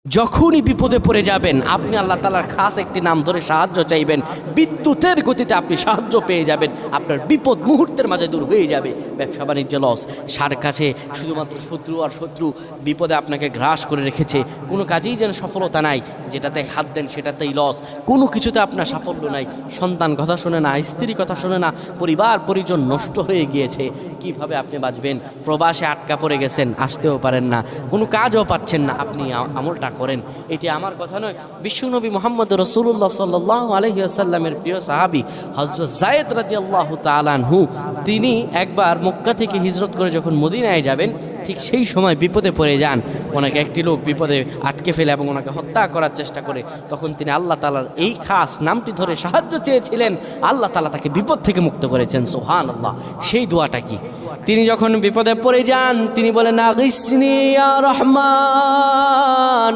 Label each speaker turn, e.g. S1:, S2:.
S1: যখনই বিপদে পড়ে যাবেন আপনি আল্লাহ তাআলার খাস একটি নাম ধরে সাহায্য চাইবেন, বিদ্যুতের গতিতে আপনি সাহায্য পেয়ে যাবেন, আপনার বিপদ মুহূর্তের মাঝে দূর হয়ে যাবে। ব্যবসা বাণিজ্য লস, সার কাছে শুধুমাত্র শত্রু আর শত্রু, বিপদে আপনাকে গ্রাস করে রেখেছে, কোনো কাজেই যেন সফলতা নাই, যেটাতে হাত দেন সেটাতেই লস, কোনো কিছুতে আপনার সাফল্য নাই, সন্তান কথা শোনে না, স্ত্রী কথা শোনে না, পরিবার পরিজন নষ্ট হয়ে গিয়েছে, কিভাবে আপনি বাঁচবেন? প্রবাসে আটকা পড়ে গেছেন, আসতেও পারেন না, কোনো কাজও পাচ্ছেন না, আপনি আমলটা করেন। এটি আমার কথা নয়, বিশ্বনবী মুহাম্মদ রাসূলুল্লাহ সাল্লাল্লাহু আলাইহি ওয়াসাল্লামের প্রিয় সাহাবী হযরত যায়েদ রাদিয়াল্লাহু তাআলা আনহু, তিনি একবার মক্কা থেকে হিজরত করে যখন মদিনায় যাবেন, ঠিক সেই সময় বিপদে পড়ে যান। ওনাকে একটি লোক বিপদে আটকে ফেলে এবং ওনাকে হত্যা করার চেষ্টা করে। তখন তিনি আল্লাহ তাআলার এই খাস নামটি ধরে সাহায্য চেয়েছিলেন, আল্লাহ তাআলা তাকে বিপদ থেকে মুক্ত করেছেন। সুবহানাল্লাহ। সেই দোয়াটা কি? তিনি যখন বিপদে পড়ে যান তিনি বলেন, আগিসনি ইয়া রহমান।